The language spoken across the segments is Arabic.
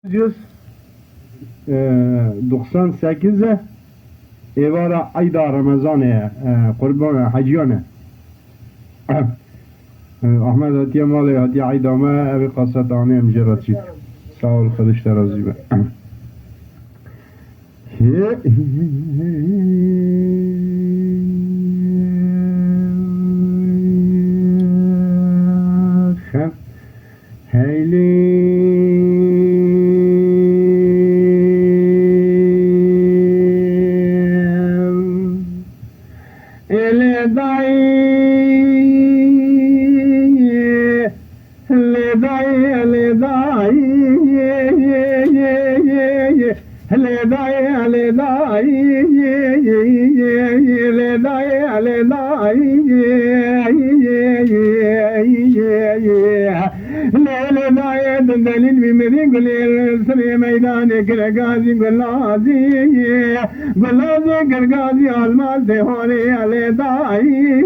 جز 98 ایوارا عیدا رمضان قربان حجیانه احمد هاتیه مالی هاتیه عیدا ما اوی قصت آنه مجرد شید ساول خودش ترازی به هیلی دلیل بیمرین گلی سری میدان کرگازی گلازی کرگازی آلماس دهوری علی دایی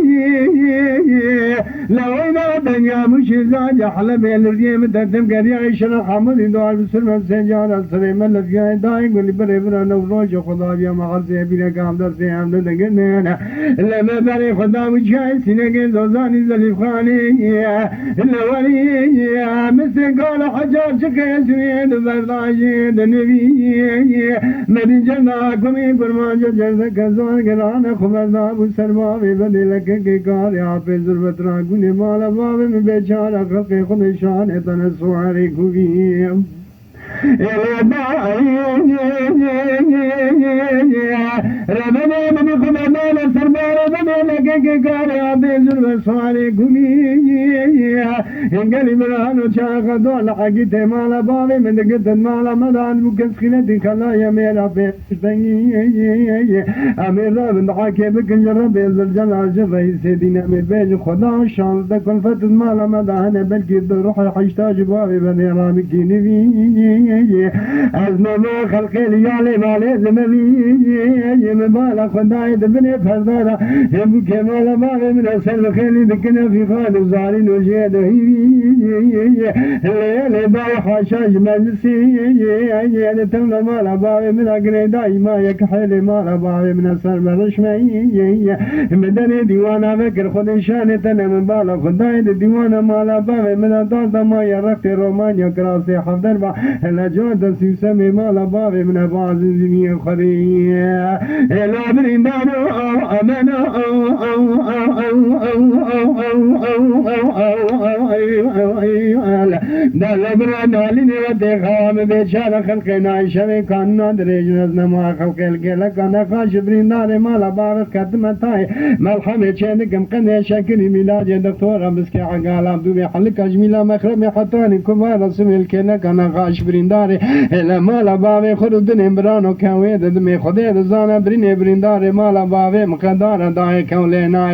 لوینا دنیا مشیزا جحلب الرجیم تتم کریای شرح حمدی دوار بسرم سنجان سری ملفیای دایی گلی بری برانو روش خدا بیا مغرزی بیره کام در سیام دنگنینا لما بری خدا مجھائی سینگی زوزانی زلیف خانی لولی مثل قال حجار شكي سويد برداشيد نبي مدي جناكمي برمان جلسة كزوان قرانا خبرنا ابو سربابي بدي لك كار يا في زربت راكوني مالا بابي من بيشارة خلقي خدشان تنسواري كوبي ربنا من خبرنا لسربار بدي لك كار يا في زربت سواري كوبي انقلي مرانو شاخ دول حقيت مالا بابي من قد مالا مدان بكس خلتي خلا يا ميرا بيشتني امير رب حكي بك جرب الجلال جبي سيدنا من بين خدا شان كل فت مالا مدان بلكي روح حيشتاج بابي بني رامك نبي ازما ما خلقي ليالي مالي زمبي مبالا خداي دبني فردارا يبكي مالا بابي من اسل خيلي دكنا في خالد زارين وجيد الليل باي حشاش مجلسي يعني تملا مالا بابي من اقري دايما يكحل مالا بابي من السر برشمي مدني ديوانا فكر خد شاني تنا من بالا خداي ديوانا مالا بابي من الدار ما يرقت رومانيا كراسي حفظر با الجود سيسمي مالا بابي من بعض الزمية خري لا برندانو امانو دلبرا نالين ودخام بشار خلقنا شوي كنا درجنا نما خلق الكل كنا خاش بريندار مالا باب كتمتاي ملحمه چندكم قنه شكري ميلاد دكتور مسكي عقال عبدو حلق اجميلا مخرم حطاني كبار رسم الكل كنا خاش بريندار الا مالا باب خردن برانو كوي دمي خدي زانا برين بريندار مالا باب مقدار داي كولنا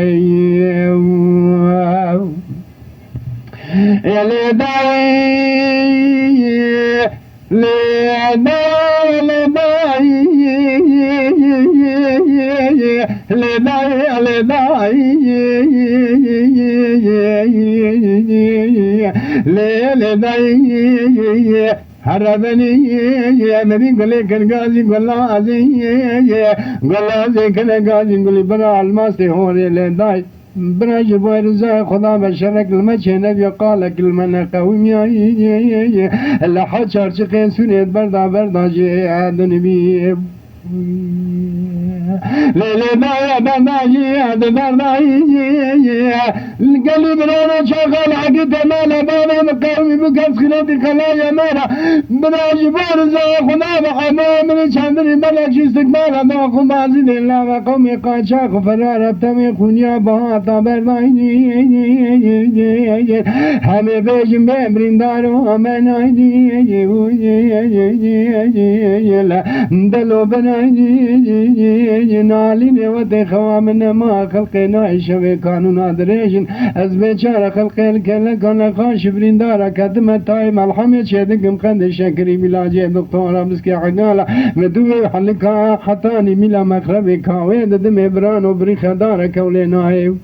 هربني يا مري قلي كرغازي غلازي غلازي كرغازي قلي برا الماس هوري لداي براج بورزا خدا بشرك المشهد يقال كلمة قومية اللي حشر شقين سنة بردا جهاد نبي ليلة بايا برداجي هذا برداجي القلب رانا شغال حقيت مالا بابا مقاومي بكاس خلاتي خلايا مالا براج بورزا خدا بحما من شاندري ملك استقبالا باخو بازي لله وقومي قاشاق فرار بتمي خونيا بهاتا برداجي همي بيجم ببرندارو امن ايدي دلو بناجي نالين ودي خوامنا ما خلقنا شوي قانون دريجن از بيشار خلق الكل كان خاش بريندارا كدمة تايم الحمد شدكم قند شكري بلاجي دكتورة مسكي عقالة مدوي حلقا حطاني ملا مخربي كاوي دمي برانو بريخ دارا كولي نايو